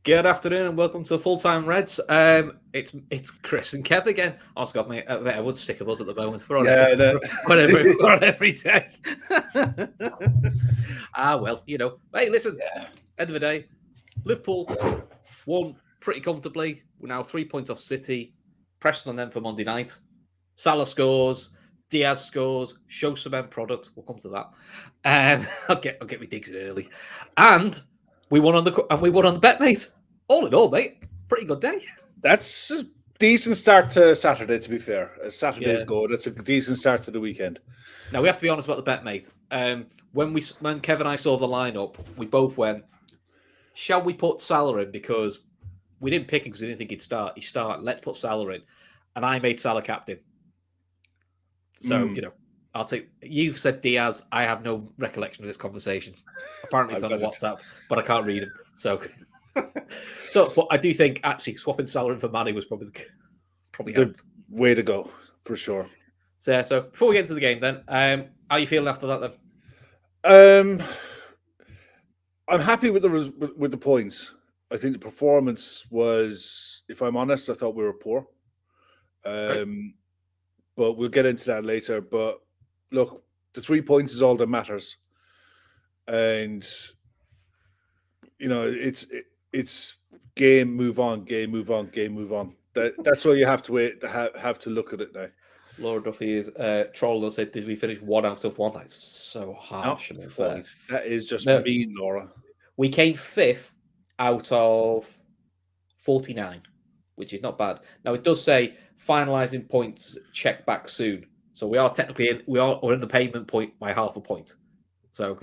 Good afternoon and welcome to Full-Time Reds. It's Chris and Kev again. Oh, Scott, mate, everyone's sick of us at the moment. We're on every day. Well, Hey, listen, end of the day, Liverpool won pretty comfortably. We're now 3 points off City. Pressure on them for Monday night. Salah scores. Diaz scores. Show some end product. We'll come to that. I'll get my digs in early. And we won on the bet, mate. All in all, mate, pretty good day. That's a decent start to Saturday, to be fair. Saturday's good. It's a decent start to the weekend. Now, we have to be honest about the bet, mate. When Kev and I saw the lineup, we both went, shall we put Salah in? Because we didn't pick him because we didn't think he'd start. He started. Let's put Salah in. And I made Salah captain. So, I'll take. You said Diaz. I have no recollection of this conversation. Apparently, it's on WhatsApp, but I can't read him. So, but I do think actually swapping Salah in for Manny was probably the way to go for sure. So before we get into the game, then, how are you feeling after that? Then, I'm happy with the points. I think the performance was, if I'm honest, I thought we were poor. But we'll get into that later. But look, the 3 points is all that matters, and it's game move on, game move on, game move on. That's all you have to wait to have to look at it now. Laura Duffy is trolling and said, "Did we finish 1 out of 1?" That's so harsh and unfair. That is just mean, Laura. We came 5th out of 49, which is not bad. Now it does say finalising points check back soon, so we are technically we're in the payment point by half a point. So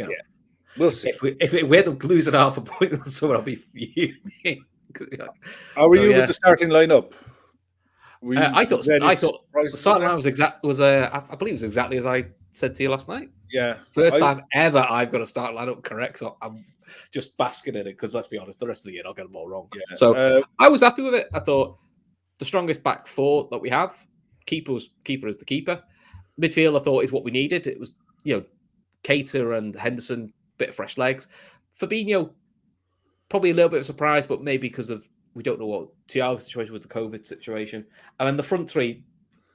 we'll see. If we end up losing half a point, someone will be fuming. How were you with the starting lineup? I thought the starting line was I believe it was exactly as I said to you last night. Yeah, first time ever I've got a starting lineup correct. So I'm just basking in it because let's be honest, the rest of the year I'll get them all wrong. Yeah. So I was happy with it. I thought the strongest back four that we have. Keeper is the keeper. Midfield I thought is what we needed. It was Cater and Henderson, bit of fresh legs. Fabinho, probably a little bit of a surprise, but maybe because of we don't know what Thiago's situation with the COVID situation. And then the front three,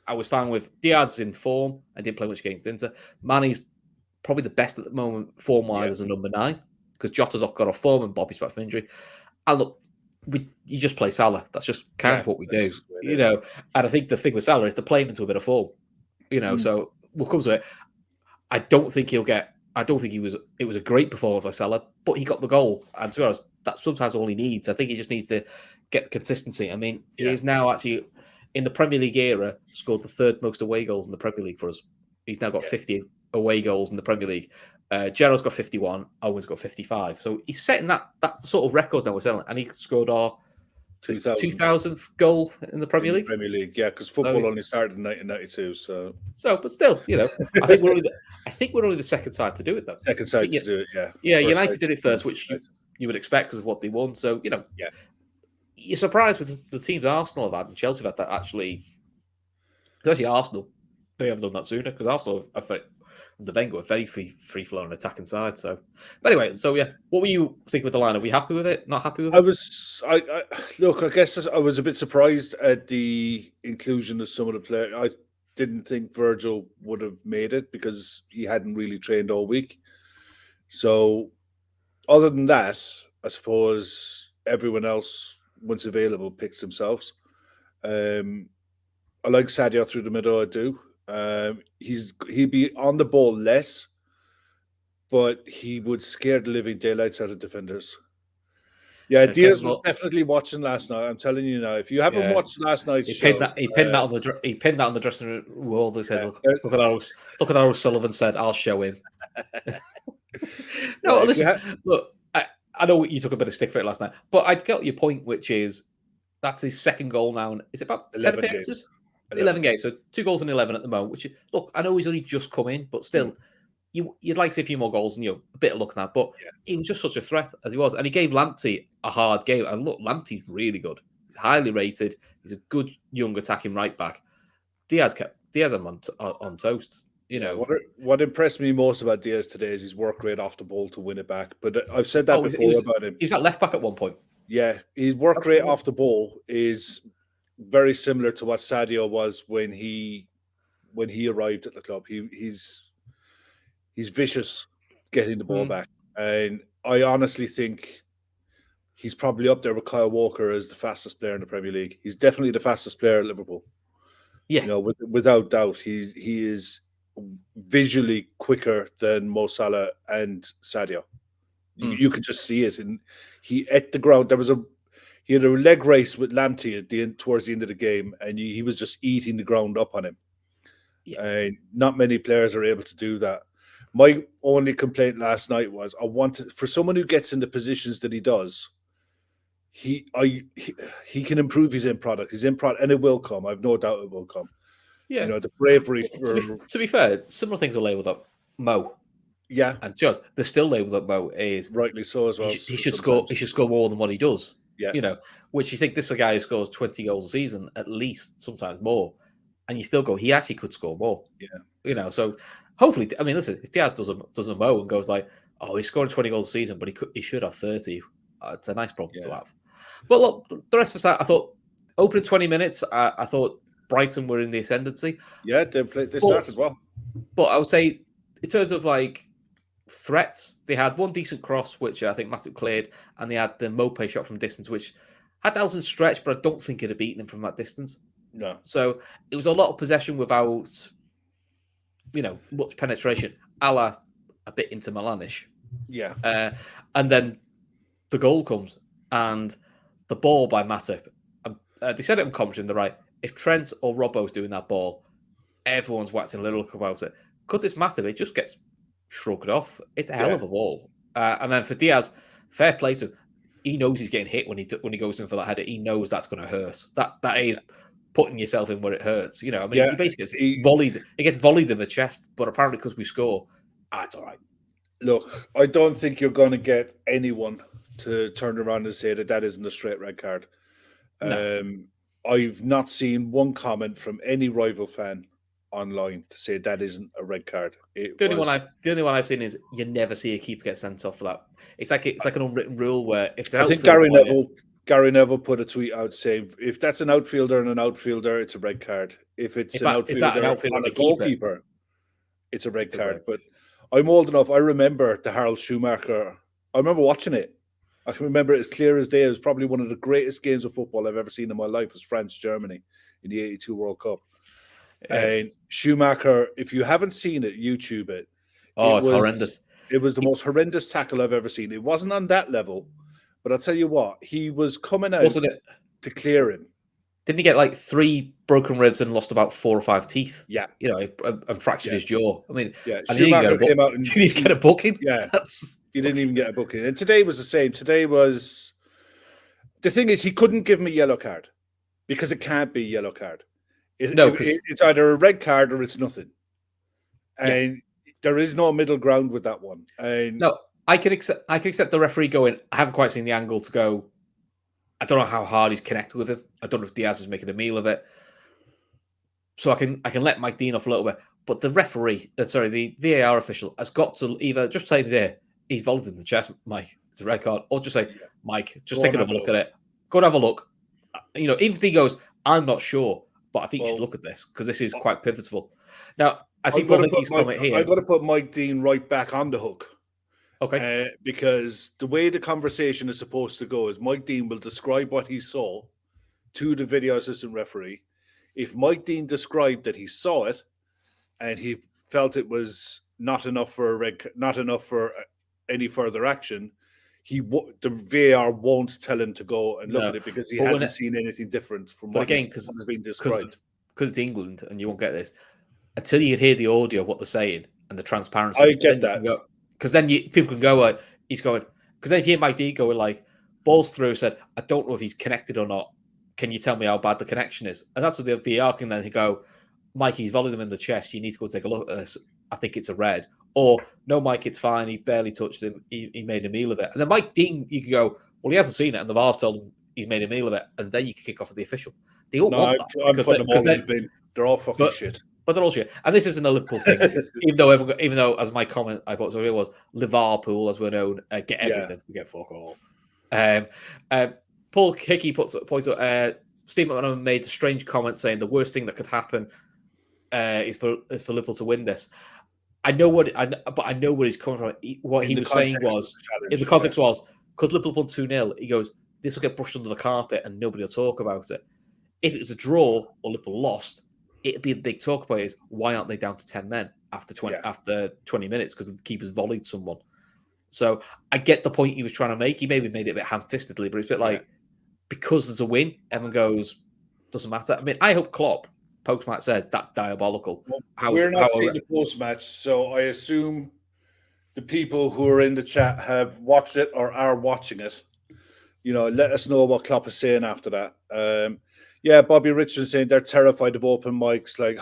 I was fine with. Diaz in form. I didn't play much against Inter. Manny's probably the best at the moment, form-wise, as a number 9, because Jota's got off form and Bobby's back from injury. And look, you just play Salah. That's just kind of what we do, And I think the thing with Salah is to play him into a bit of form, So we'll come to it. I don't think it was a great performance by Salah, but he got the goal. And to be honest, that's sometimes all he needs. I think he just needs to get the consistency. I mean, he is now actually in the Premier League era scored the 3rd most away goals in the Premier League for us. He's now got 50 away goals in the Premier League. Gerrard's got 51. Owen's got 55. So he's setting that sort of records now we're selling. And he scored our 2000th goal in the Premier League. Premier League, yeah, because football only started in 1992. So, but still, I think we're only the second side to do it, though. Second side to do it, yeah. Yeah, United did it first, which you would expect because of what they won. So, you're surprised with the teams Arsenal have had and Chelsea have had that actually. Especially Arsenal, they haven't done that sooner because Arsenal the Wenger were very free-flowing attacking side. So, but anyway, what were you thinking with the lineup? Are we happy with it? Not happy with it? Look, I guess I was a bit surprised at the inclusion of some of the players. I didn't think Virgil would have made it because he hadn't really trained all week. So, other than that, I suppose everyone else, once available, picks themselves. I like Sadio through the middle. I do. He'd be on the ball less, but he would scare the living daylights out of defenders. Yeah, Diaz was definitely watching last night. I'm telling you now. If you haven't watched last night's show, he pinned that on the dressing room wall. They said, "Look at how Sullivan said, I'll show him." No, listen. Look, I know you took a bit of stick for it last night, but I got your point, which is that's his 2nd goal now. Is it about 10 appearances? 11 games, so 2 goals in 11 at the moment. Which, look, I know he's only just come in, but still, you'd like to see a few more goals and a bit of luck now. But he was just such a threat as he was, and he gave Lamptey a hard game. And look, Lamptey's really good. He's highly rated. He's a good young attacking right back. Diaz him on toast. What impressed me most about Diaz today is his work rate off the ball to win it back. But I've said that before about him. He was at left back at one point. Yeah, his work rate off the ball is very similar to what Sadio was when he arrived at the club. He's vicious getting the ball back, and I honestly think he's probably up there with Kyle Walker as the fastest player in the Premier League. He's definitely the fastest player at Liverpool. Yeah, you know, without doubt, he is visually quicker than Mo Salah and Sadio. You could just see it, and he ate the ground. He had a leg race with Lamptey towards the end of the game, and he was just eating the ground up on him. Yeah. And not many players are able to do that. My only complaint last night was for someone who gets into positions that he does, he can improve his end product. His end product, and it will come. I've no doubt it will come. Yeah, you know, the bravery. To be fair, similar things are labelled up Mo. Yeah, and to us, they're still labelled up Mo. Is rightly so as well. He should score. He should score more than what he does. Yeah, you know, which you think this is a guy who scores 20 goals a season, at least, sometimes more, and you still go, he actually could score more. Yeah, you know, so hopefully, I mean, listen, if Diaz does a Mo and goes like, oh, he's scoring 20 goals a season, but he should have 30. It's a nice problem to have. But look, the rest of that, I thought, opening 20 minutes, I thought Brighton were in the ascendancy. Yeah, they started well. But I would say, in terms of like threats, they had one decent cross, which I think Matip cleared, and they had the Mope shot from distance, which had Alisson stretch, but I don't think it'd have beaten him from that distance. No. So it was a lot of possession without, much penetration, a la a bit Inter Milanish. Yeah. And then the goal comes, and the ball by Matip. They said it in commentary, they're right. If Trent or Robbo's doing that ball, everyone's waxing a little about it. Because it's Matip, it just gets shrugged off. It's a hell of a ball. And then for Diaz, fair play to him. He knows he's getting hit when he goes in for that header. He knows that's going to hurt. That is putting yourself in where it hurts. You know, I mean, he basically gets volleyed. He gets volleyed in the chest, but apparently because we score, it's all right. Look, I don't think you're going to get anyone to turn around and say that isn't a straight red card. No. I've not seen one comment from any rival fan online to say that isn't a red card. The only one I've seen is you never see a keeper get sent off for that. It's like an unwritten rule where if it's an Gary Neville put a tweet out saying if that's an outfielder and an outfielder, it's a red card. If it's an outfielder and a goalkeeper, it's a red card. But I'm old enough. I remember the Harald Schumacher. I remember watching it. I can remember it as clear as day. It was probably one of the greatest games of football I've ever seen in my life. Was France-Germany in the '82 World Cup. And Schumacher, if you haven't seen it, YouTube it. It's horrendous. It was the most horrendous tackle I've ever seen. It wasn't on that level, but I'll tell you what, he was coming out to clear him. Didn't he get like 3 broken ribs and lost about 4 or 5 teeth? Yeah. And fractured his jaw. I mean, Schumacher came out and... Did he get a booking? Yeah. He didn't even get a booking. And today was the same. Today was... The thing is, he couldn't give me a yellow card because it can't be a yellow card. It's either a red card or it's nothing. And there is no middle ground with that one. And no, I can accept the referee going, I haven't quite seen the angle to go, I don't know how hard he's connected with him. I don't know if Diaz is making a meal of it. So I can let Mike Dean off a little bit. But the referee, the VAR official has got to either just say today, he's volleyed in the chest, Mike, it's a red card, or just say, Mike, just take another look at it. Go and have a look. Even if he goes, I'm not sure, but I think you should look at this because this is quite pivotal. Now, I see Paul Hickey's comment here. I've got to put Mike Dean right back on the hook. Okay. Because the way the conversation is supposed to go is Mike Dean will describe what he saw to the video assistant referee. If Mike Dean described that he saw it and he felt it was not enough for any further action, the VAR won't tell him to go and look at it because he hasn't seen anything different from what has been described. Because it's England and you won't get this until you hear the audio of what they're saying and the transparency. I get that. Because then people can go, he's going, because then if you hear Mike D going like, balls through, said, I don't know if he's connected or not. Can you tell me how bad the connection is? And that's what the VAR can then go, Mike, he's volleyed him in the chest. You need to go take a look at this. I think it's a red. Or, no, Mike, it's fine. He barely touched him. He made a meal of it. And then Mike Dean, you could go, well, he hasn't seen it. And the VAR's told him he's made a meal of it. And then you can kick off at the official. They all want that. I'm putting them all in the bin. They're all fucking shit. But they're all shit. And this isn't a Liverpool thing. even though, as my comment I put, so it was, Liverpool, as we're known, get everything. We get fuck all. Paul Hickey points out Steve McManaman made a strange comment saying the worst thing that could happen is for Liverpool to win this. I know where he's coming from. What he was saying was, in the context was, because Liverpool won 2-0, he goes, this will get brushed under the carpet and nobody will talk about it. If it was a draw or Liverpool lost, it'd be a big talk about is why aren't they down to 10 men after 20 minutes because the keeper's volleyed someone. So I get the point he was trying to make. He maybe made it a bit ham-fistedly, but it's a bit like, because there's a win, everyone goes, doesn't matter. I mean, I hope Klopp, post-match, says that's diabolical. Well, we're not seeing the post-match, so I assume the people who are in the chat have watched it or are watching it. Let us know what Klopp is saying after that. Bobby Richardson saying they're terrified of open mics, like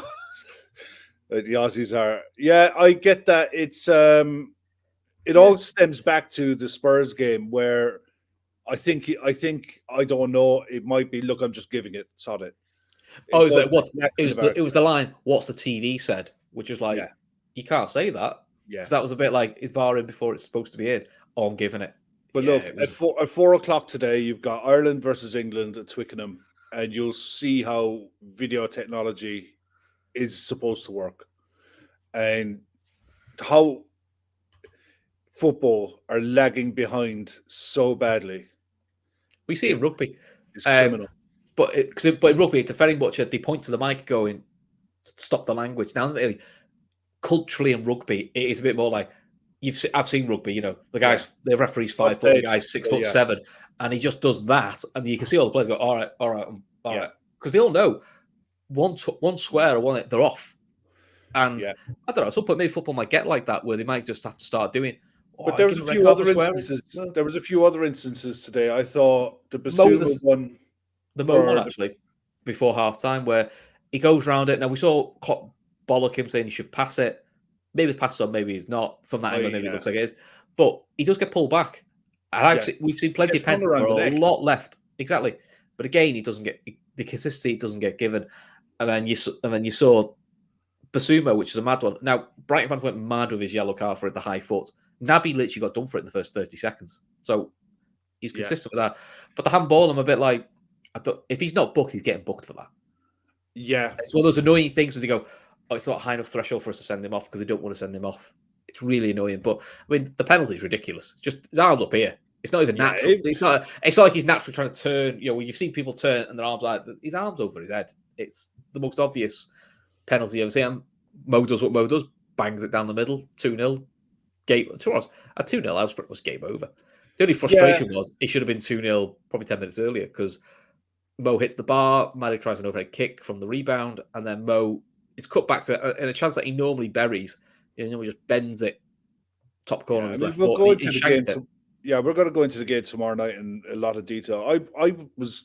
the Aussies are. Yeah, I get that. It's it all stems back to the Spurs game where I think I don't know. It might be. Look, I'm just giving it. Sod it. Is it what? It was the line. What's the TV said? Which is like, you can't say that. Yeah, because that was a bit like, is VAR in before it's supposed to be in? Oh, I'm giving it. But look, at 4 o'clock today, you've got Ireland versus England at Twickenham, and you'll see how video technology is supposed to work, and how football are lagging behind so badly. We see it in rugby. It's criminal. But in rugby, it's a very much they point to the mic going, stop the language. Now, really, culturally in rugby, it is a bit more like, I've seen rugby, the guys, the referee's 5 foot, the guy's 6'7", and he just does that, and you can see all the players go, all right, because they all know one swear or one, they're off. And I don't know, some point maybe football might get like that, where they might just have to start doing. But there was a few other instances. There was a few other instances today. I thought the Basuma one, the Mo one actually, before half time, where he goes around it. Now we saw Klopp bollock him saying he should pass it. Maybe it's passed on, maybe he's not. From that angle, maybe it looks like it is. But he does get pulled back. And we've seen plenty of penalties where a lot left. Exactly. But again, he doesn't get the consistency doesn't get given. And then you saw Basuma, which is a mad one. Now, Brighton fans went mad with his yellow card for the high foot. Naby literally got done for it in the first 30 seconds. So he's consistent with that. But the handball, I'm a bit like, if he's not booked, he's getting booked for that. Yeah. It's one of those annoying things where they go, it's not a high enough threshold for us to send him off because they don't want to send him off. It's really annoying. But I mean, the penalty is ridiculous. Just his arms up here. It's not even natural. It's not like he's naturally trying to turn. When you've seen people turn and their arms like his arms over his head. It's the most obvious penalty I've seen. Mo does what Mo does, bangs it down the middle, 2-0. At 2-0, was game over. The only frustration was it should have been 2-0 probably 10 minutes earlier because Mo hits the bar, Maddie tries an overhead kick from the rebound, and then Mo is cut back to it, and a chance that he normally buries, he just bends it top corner of his left foot. We're going to go into the game tomorrow night in a lot of detail. I was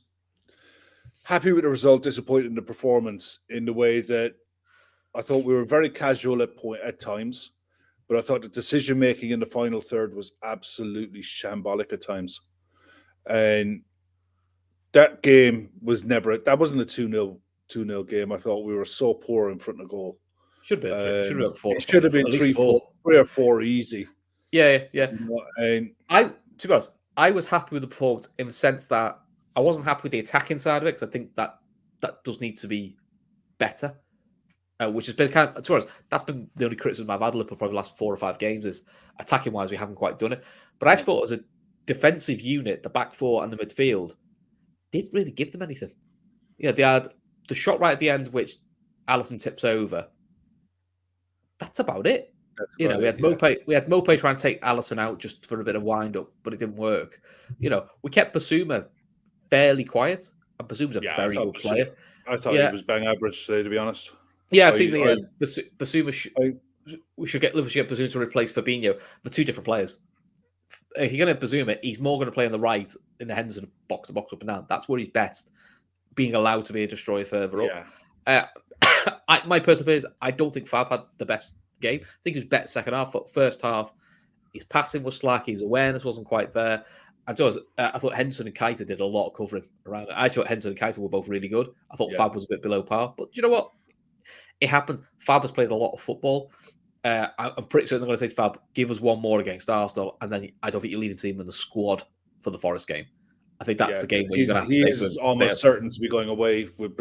happy with the result, disappointed in the performance in the way that I thought we were very casual at times, but I thought the decision making in the final third was absolutely shambolic at times. And that game was that wasn't a 2-0 game. I thought we were so poor in front of goal. Should have been 4. It should have been 3 or 4 easy. Yeah. And to be honest, I was happy with the performance in the sense that I wasn't happy with the attacking side of it because I think that does need to be better. Which has been to be honest, that's been the only criticism I've had Liverpool probably the last 4 or 5 games is attacking wise we haven't quite done it. But I thought as a defensive unit, the back four and the midfield didn't really give them anything. They had the shot right at the end, which Alisson tips over. That's about it. We had Mopé trying to take Alisson out just for a bit of wind up, but it didn't work. We kept Basuma fairly quiet, and Basuma's a very good player. I thought he was bang average today, to be honest. Yeah, I think Basuma. We should get Basuma to replace Fabinho. The 2 different players. If you're going to Basuma, he's more going to play on the right in the Henderson box to box up and down. That's where he's best, being allowed to be a destroyer further up. My personal opinion is I don't think Fab had the best game. I think he was better second half, but first half, his passing was slack, his awareness wasn't quite there. I thought Henderson and Keita did a lot of covering around it. I thought Henderson and Keita were both really good. I thought Fab was a bit below par, but you know what? It happens. Fab has played a lot of football. I'm pretty certain they're going to say to Fab, give us one more against Arsenal, and then I don't think you're leading team in the squad for the Forest game. I think that's the game where he's, you're going to have to he's almost certain to be going away with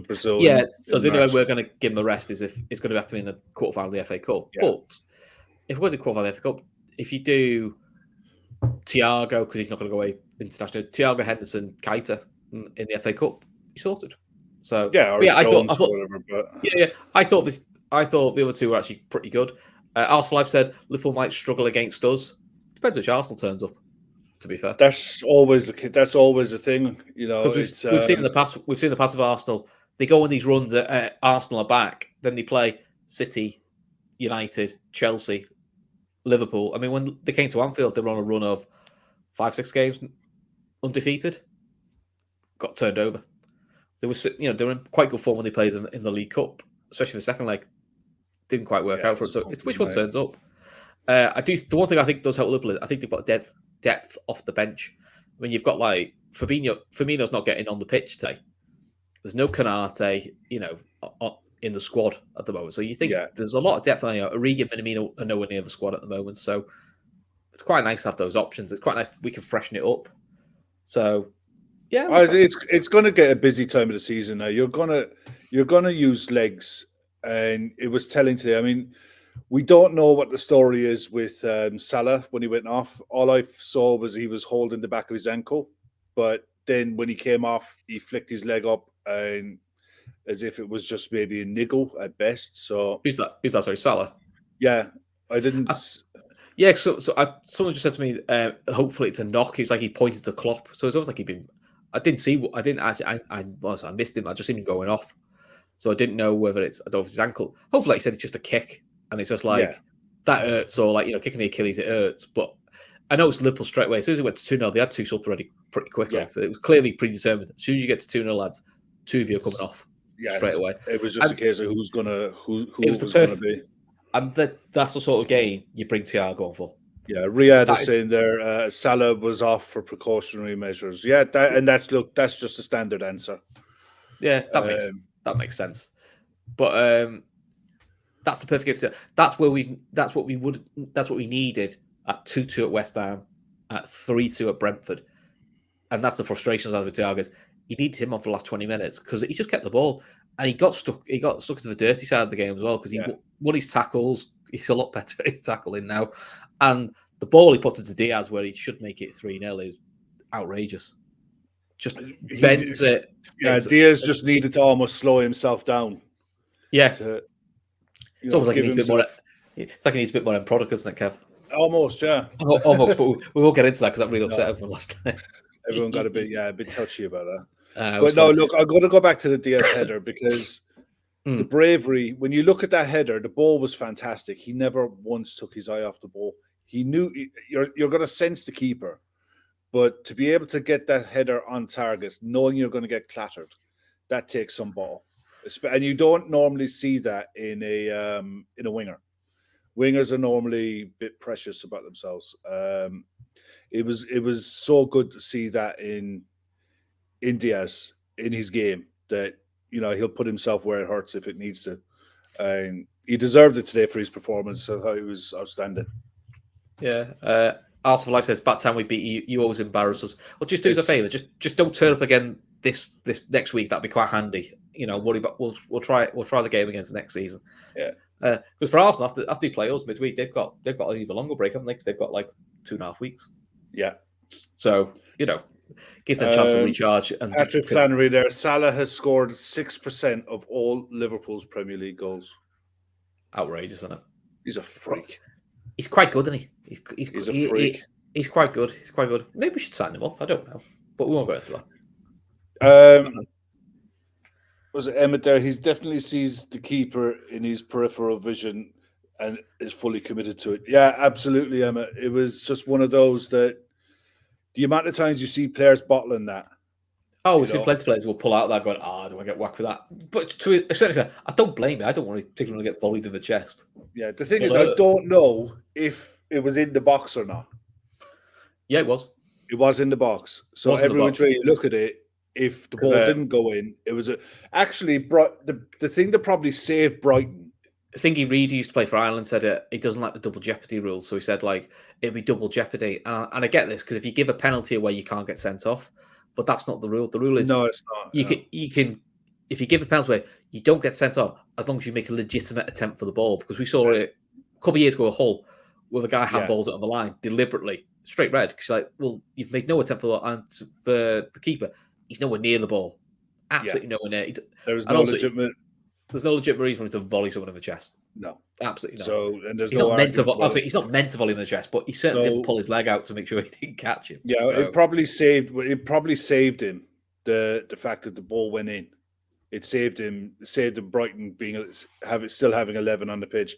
Brazil. Yeah, so the only way we're going to give him a rest is if it's going to have to be in the quarterfinal of the FA Cup. Yeah. But if we're going to quarterfinal of the FA Cup, if you do Thiago, because he's not going to go away internationally, Thiago, Henderson, Keita in the FA Cup, you sorted. So I thought whatever, but I thought the other two were actually pretty good. Arsenal, I've said Liverpool might struggle against us. Depends which Arsenal turns up. To be fair, that's always the thing, you know. We've seen in the past. We've seen the past of Arsenal. They go on these runs that Arsenal are back. Then they play City, United, Chelsea, Liverpool. I mean, when they came to Anfield, they were on a run of 5-6 games undefeated. Got turned over. They were in quite good form when they played in the League Cup, especially the second leg. Didn't quite work out for it. So it's which one turns up. The one thing I think does help Liverpool is I think they've got depth off the bench. I mean, you've got like Fabinho. Firmino's not getting on the pitch today. There's no Canate, in the squad at the moment. So you think there's a lot of depth. Origi and Minamino are nowhere near the squad at the moment. So it's quite nice to have those options. It's quite nice we can freshen it up. So it's going to get a busy time of the season now. You're gonna use legs, and it was telling today. I mean, we don't know what the story is with Salah when he went off. All I saw was he was holding the back of his ankle, but then when he came off, he flicked his leg up, and as if it was just maybe a niggle at best. So who's that? Sorry, Salah. Yeah, I didn't. Someone just said to me, hopefully it's a knock. It's like he pointed to Klopp, so it's almost like he'd been. I missed him. I just seen him going off, so I didn't know whether I don't know if it's his ankle. Hopefully, like he said, it's just a kick, and it's just like that hurts, or like kicking the Achilles, it hurts. But I know it's Liverpool straight away. As soon as it went to 2-0, they had two subs already pretty quickly. So it was clearly predetermined. As soon as you get to 2-0, lads, two of you are coming off straight away. It was just a case of who was gonna be. And that's the sort of game you bring Thiago on for. Yeah, Riyadh is saying there, Salah was off for precautionary measures. Yeah, that's just a standard answer. Yeah, that makes sense. But that's the perfect game. That's what we needed at 2-2 at West Ham, at 3-2 at Brentford, and that's the frustrations out of Thiago. You needed him on for the last 20 minutes because he just kept the ball, and he got stuck. He got stuck into the dirty side of the game as well because he won his tackles. He's a lot better at his tackling now. And the ball he puts into Diaz where he should make it 3-0 is outrageous. Just bends it. Yeah, Diaz just needed to almost slow himself down. Yeah. It's almost like he needs a bit more. It's like he needs a bit more end product, isn't it, Kev? Almost, yeah. Almost, but we won't get into that because that really upset everyone last time. Everyone got a bit touchy about that. But no, look, I'm going to go back to the Diaz header because the bravery, when you look at that header, the ball was fantastic. He never once took his eye off the ball. He knew you're going to sense the keeper, but to be able to get that header on target, knowing you're going to get clattered, that takes some ball. And you don't normally see that in a winger. Wingers are normally a bit precious about themselves. It was so good to see that in Diaz in his game that he'll put himself where it hurts if it needs to, and he deserved it today for his performance. I thought he was outstanding. Yeah, Arsenal says, "Bad time we beat you. You always embarrass us." Well, just do us a favour. Just don't turn up again this next week. That'd be quite handy. Worry about. We'll try the game against next season. Yeah. Because for Arsenal, after they play us midweek, they've got an even longer break, haven't they? Because they've got like 2.5 weeks. Yeah. So gives them a chance to recharge. And Patrick Flannery there. Salah has scored 6% of all Liverpool's Premier League goals. Outrageous, isn't it? He's a freak. He's quite good, isn't he? He's a freak. He's quite good. He's quite good. Maybe we should sign him up. I don't know, but we won't go into that. Was it Emmett there? He definitely sees the keeper in his peripheral vision and is fully committed to it. Yeah, absolutely, Emmett. It was just one of those that the amount of times you see players bottling that. Oh, we've seen plenty of players will pull out that going, do I get whacked for that? But to a certain extent, I don't blame you. I don't want to particularly get volleyed in the chest. Yeah, the thing is, I don't know if it was in the box or not. Yeah, it was. It was in the box. So every which way you look at it, if the ball didn't go in, it was actually the thing that probably saved Brighton Thingy Reid, who used to play for Ireland, said he doesn't like the double jeopardy rules. So he said, like, it'd be double jeopardy. And I get this, because if you give a penalty away, you can't get sent off. But that's not the rule. The rule is no, it's not. You can if you give a penalty away, you don't get sent off as long as you make a legitimate attempt for the ball. Because we saw it a couple of years ago at Hull, where a guy handballs it on the line deliberately, straight red. Because like, well, you've made no attempt for the keeper. He's nowhere near the ball. Absolutely nowhere near. There's no legitimate reason for him to volley someone in the chest. No, absolutely not. So, and there's he's not meant to. Obviously, he's not meant to volley him in the chest, but he certainly didn't pull his leg out to make sure he didn't catch him. Yeah, it probably saved him the fact that the ball went in. It saved him Brighton still having 11 on the pitch,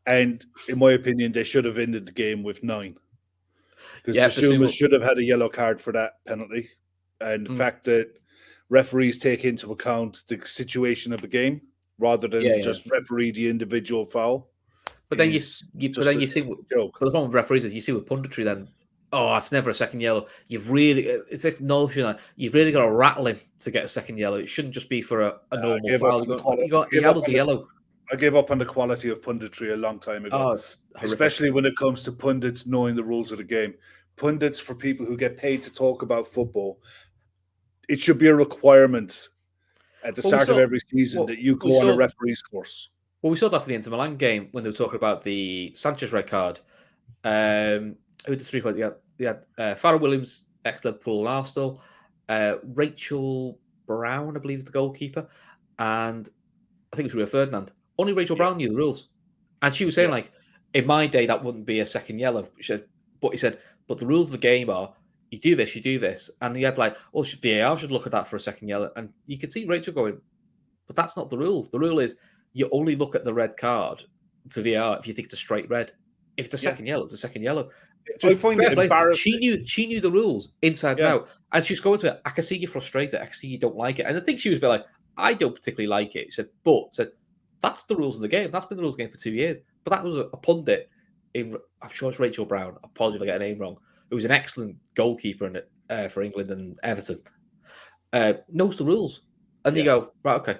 and in my opinion, they should have ended the game with 9 because Basuma should have had a yellow card for that penalty, and the fact that referees take into account the situation of the game rather than just referee the individual foul. But then you see, but the problem with referees is you see with punditry then. Oh, it's never a second yellow. It's this notion that you've really got to rattle him to get a second yellow. It shouldn't just be for a normal foul. Yellow. I gave up on the quality of punditry a long time ago, especially when it comes to pundits knowing the rules of the game. Pundits, for people who get paid to talk about football, it should be a requirement at the start of every season that you go on a referee's course. Well, we saw that for the Inter Milan game when they were talking about the Sanchez red card. Who did 3 points? Yeah, Farrell Williams, ex-Liverpool and Arsenal. Rachel Brown, I believe, is the goalkeeper. And I think it was Rio Ferdinand. Only Rachel Brown knew the rules. And she was saying, like, in my day, that wouldn't be a second yellow. But he said, but the rules of the game are, you do this. And he had like, VAR should look at that for a second yellow. And you could see Rachel going, but that's not the rule. The rule is you only look at the red card for VAR if you think it's a straight red. If it's a second yellow, it's a second yellow. I find it embarrassing. She knew the rules inside and out. And she's going to it. I can see you're frustrated. I can see you don't like it. And I think she was a bit like, I don't particularly like it. She said, that's the rules of the game. That's been the rules of the game for 2 years. But that was a pundit. I'm sure it's Rachel Brown. Apologies if I get her name wrong. It was an excellent goalkeeper for England and Everton. Knows the rules. And you go, right, okay.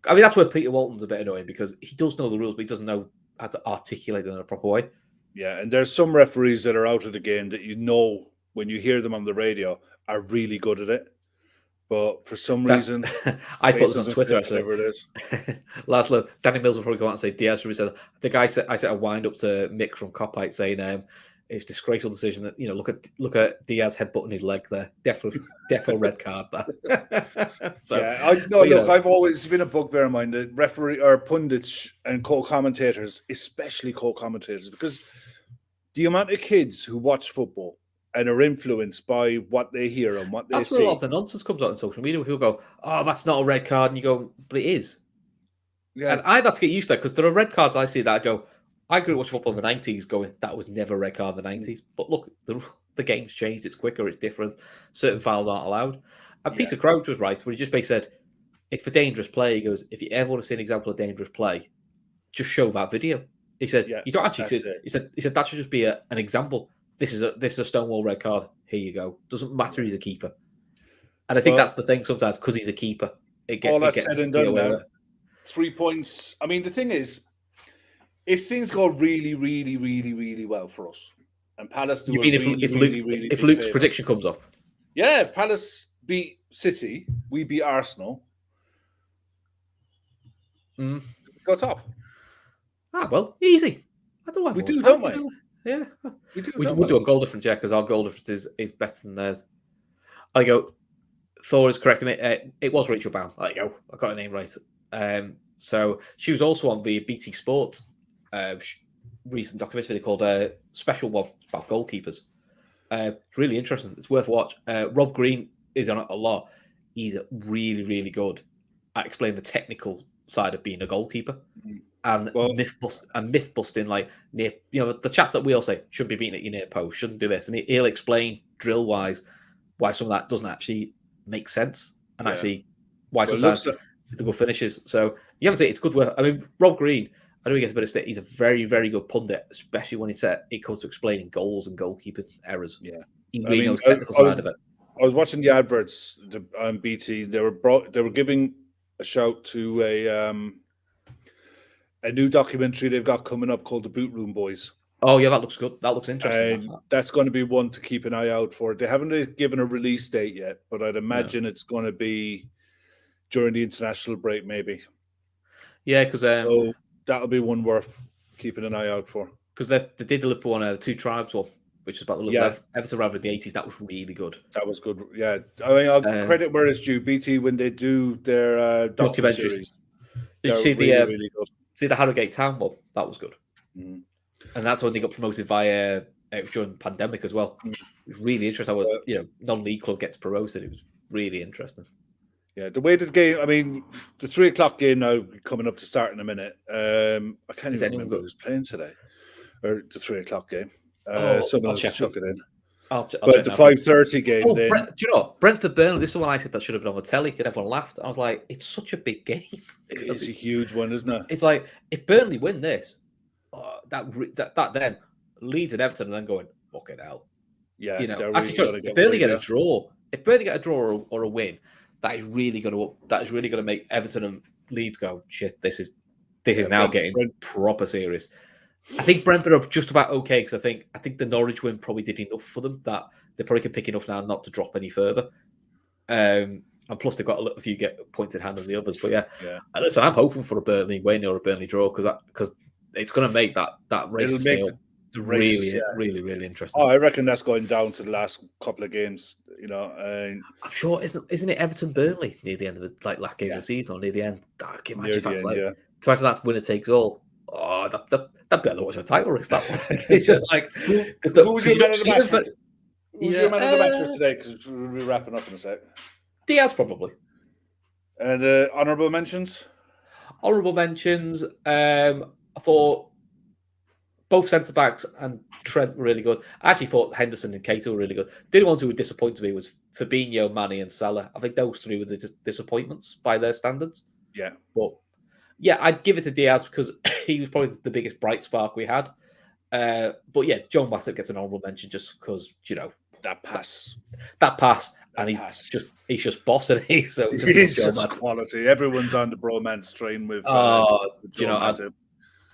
I mean, that's where Peter Walton's a bit annoying because he does know the rules, but he doesn't know how to articulate them in a proper way. Yeah, and there's some referees that are out of the game that when you hear them on the radio are really good at it. But for some reason... I put this on Twitter, actually. Whatever it is. Laszlo, Danny Mills will probably go out and say Diaz. I think I set a wind up to Mick from Copite saying it's a disgraceful decision that, look at Diaz headbutting his leg there. Definitely red card there. I've always been a bugbear of mine that referee or pundits and co-commentators, especially co-commentators, because the amount of kids who watch football and are influenced by what they hear and what they see. That's where a lot of the nonsense comes out on social media. People go, oh, that's not a red card. And you go, but it is. Yeah. And I've had to get used to that because there are red cards I see that I go, I grew up watching football in the 90s going, that was never a red card in the 90s. But look, the game's changed. It's quicker. It's different. Certain fouls aren't allowed. And Peter Crouch was right, where he just basically said, it's for dangerous play. He goes, if you ever want to see an example of dangerous play, just show that video. He said, you don't actually see it. He said that should just be an example. This is a Stonewall red card. Here you go. Doesn't matter he's a keeper. And I think that's the thing sometimes, because he's a keeper. All that's said and done now. 3 points. I mean, the thing is, if things go really, really, really, really well for us, and Palace do if Luke's prediction comes up. Yeah, if Palace beat City, we beat Arsenal. Go top. Well, easy. I don't know. We do, don't we? Yeah, we'll do a goal difference, because our goal difference is better than theirs. I go, Thor is correcting me. It was Rachel Brown. I go, I got her name right. So she was also on the BT Sport recent documentary called Special One about goalkeepers. It's really interesting. It's worth a watch. Rob Green is on it a lot. He's really, really good at explaining the technical side of being a goalkeeper. And myth busting, like near, the chats that we all say shouldn't be beating at your near post, shouldn't do this, and he'll explain drill wise why some of that doesn't actually make sense, and actually why sometimes the good finishes. So you haven't seen it's good work. I mean, Rob Green, I know he gets a bit of stick. He's a very, very good pundit, especially when it comes to explaining goals and goalkeeping errors. Yeah, he really knows the technical side of it. I was watching the adverts on BT. They were giving a shout to a new documentary they've got coming up called The Boot Room Boys. Oh yeah, that looks good. That looks interesting. And that's going to be one to keep an eye out for. They haven't given a release date yet, but I'd imagine it's going to be during the international break, maybe. Yeah, because so that'll be one worth keeping an eye out for. Because they did the Liverpool one, the Two Tribes one, which is about the Liverpool Everton rivalry in the 80s. That was really good. That was good. Yeah, I mean, I'll credit where it's due. BT when they do their documentaries. Did you see really good. See the Harrogate Town one? That was good. Mm. And that's when they got promoted via during the pandemic as well. It was really interesting how non-league club gets promoted. It was really interesting. Yeah, the way the game, I mean, the 3 o'clock game now coming up to start in a minute. I can't even remember who's playing today. Or the 3 o'clock game. Someone else chuck it in. But the 5:30 game then. Do you know what? Brentford Burnley, this is the one I said that should have been on the telly, and everyone laughed. I was like, it's such a big game. It's a huge one, isn't it? It's like, if Burnley win this, that then Leeds and Everton and then going, fucking hell. Yeah, actually, if Burnley get a draw, or a win, that is really going to make Everton and Leeds go, shit, this is now getting proper serious. I think Brentford are just about okay because I think the Norwich win probably did enough for them that they probably can pick enough now not to drop any further. And plus they've got a few points in hand than the others. But yeah. Listen, I'm hoping for a Burnley win or a Burnley draw because it's going to make that race really, really interesting. Oh, I reckon that's going down to the last couple of games. I'm sure isn't it Everton Burnley near the end of the last game of the season or near the end? I can imagine imagine that's winner takes all. Oh, that'd be like a title race. That one. Who was your man of the match? Who's your man of the match for today? Because we'll be wrapping up in a sec. Diaz probably. And honourable mentions. Honourable mentions. I thought both centre backs and Trent were really good. I actually thought Henderson and Keita were really good. The only ones who were disappointed me was Fabinho, Mane, and Salah. I think those three were the disappointments by their standards. Yeah, but. Yeah, I'd give it to Diaz because he was probably the biggest bright spark we had. But yeah, Joe Matip gets an honourable mention just because, that pass. And he's just boss, isn't he? So he's just quality. Everyone's on the bromance train with Matip.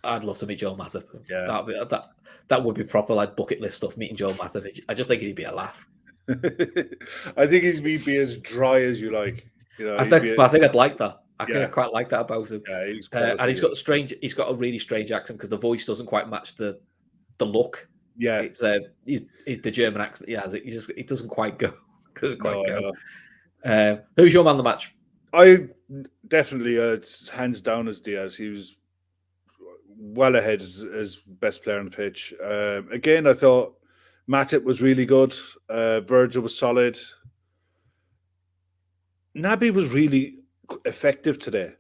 I'd love to meet Joe Matip. Yeah. That would be proper bucket list stuff, meeting Joe Matip. I just think he'd be a laugh. I think he'd be as dry as you like. I think I'd like that. I quite like that about him. Yeah, and he's got a really strange accent because the voice doesn't quite match the look. Yeah, it's the German accent he has. It doesn't quite go. Who's your man of the match? I definitely it's hands down as Diaz. He was well ahead as best player on the pitch. Again, I thought Matip was really good. Virgil was solid. Naby was really effective today,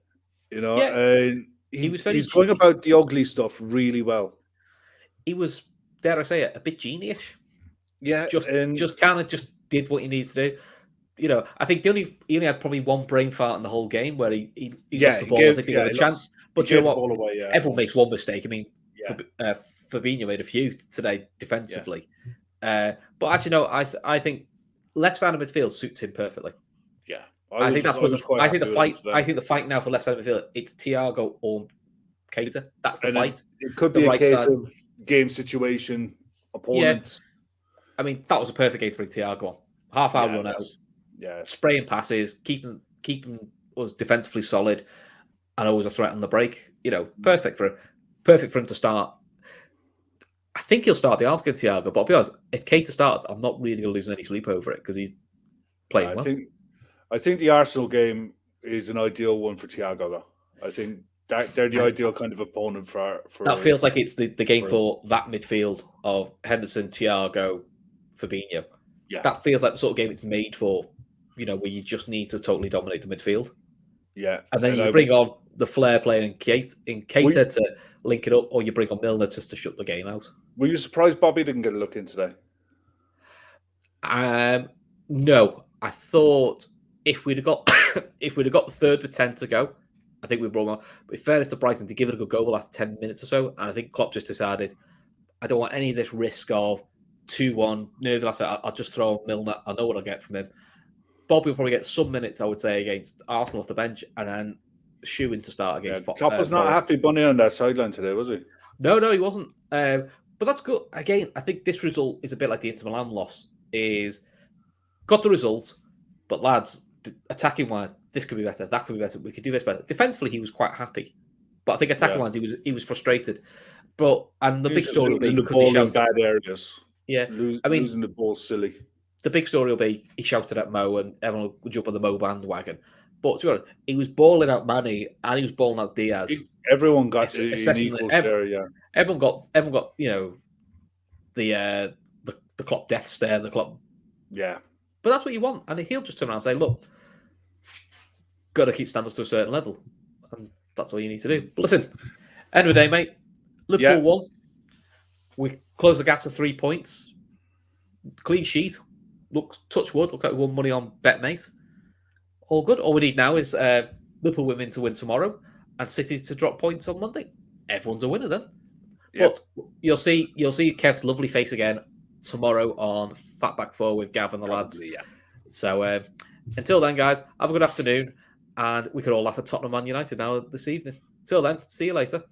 he's going about the ugly stuff really well. He was, dare I say it, a bit genius. Yeah, just kind of just did what he needs to do. I think he only had probably one brain fart in the whole game where he lost the ball. I think he got a chance, but you know what? Away, everyone makes one mistake. I mean, Fabinho made a few today defensively, but actually, no, I think left side of midfield suits him perfectly. Yeah. I think the fight now for left side midfield, it's Thiago or Keita. That's the fight. It could be a case of game situation, opponents. Yeah. I mean, that was a perfect game to bring Thiago on. Half hour run out. Yeah. Spraying passes, keeping us defensively solid, and always a threat on the break. Perfect for him to start. I think he'll start the Arsenal against Thiago, but I'll be honest, if Keita starts, I'm not really going to lose any sleep over it because he's playing well. I think the Arsenal game is an ideal one for Thiago, though. I think they're the ideal kind of opponent for that feels like it's the game for that midfield of Henderson, Thiago, Fabinho. Yeah. That feels like the sort of game it's made for, where you just need to totally dominate the midfield. Yeah. And then you bring on the flair player in Keita to link it up, or you bring on Milner just to shut the game out. Were you surprised Bobby didn't get a look in today? No. I thought if we'd have got the third with 10 to go, I think we brought on. But in fairness to Brighton, to give it a good go the last 10 minutes or so, and I think Klopp just decided, I don't want any of this risk of 2-1, nervy last minute. I'll just throw Milner. I know what I'll get from him. Bobby will probably get some minutes, I would say, against Arsenal off the bench, and then shoe in to start against. Klopp was not happy bunny on that sideline today, was he? No, he wasn't. But that's good. Again, I think this result is a bit like the Inter Milan loss. Is got the result, but lads, attacking wise, this could be better. That could be better. We could do this better. Defensively, he was quite happy, but I think attacking wise, he was frustrated. But the big story will be because he shouted in bad areas. Yeah, losing the ball silly. The big story will be he shouted at Mo and everyone would jump on the Mo bandwagon. But to be honest, he was balling out Manny and he was balling out Diaz. Everyone got an equal share. Yeah, everyone got the Klopp death stare, the Klopp. Yeah, but that's what you want, and he'll just turn around and say, "Look, got to keep standards to a certain level," and that's all you need to do. But listen, end of the day, mate. Liverpool won. We closed the gap to 3 points. Clean sheet. Touch wood. Look like we won money on BetMate. All good. All we need now is Liverpool women to win tomorrow and City to drop points on Monday. Everyone's a winner then. Yep. But you'll see Kev's lovely face again tomorrow on Fatback 4 with Gav and the lads. Yeah. So until then, guys, have a good afternoon, and we could all laugh at Tottenham Man United now this evening. Till then, see you later.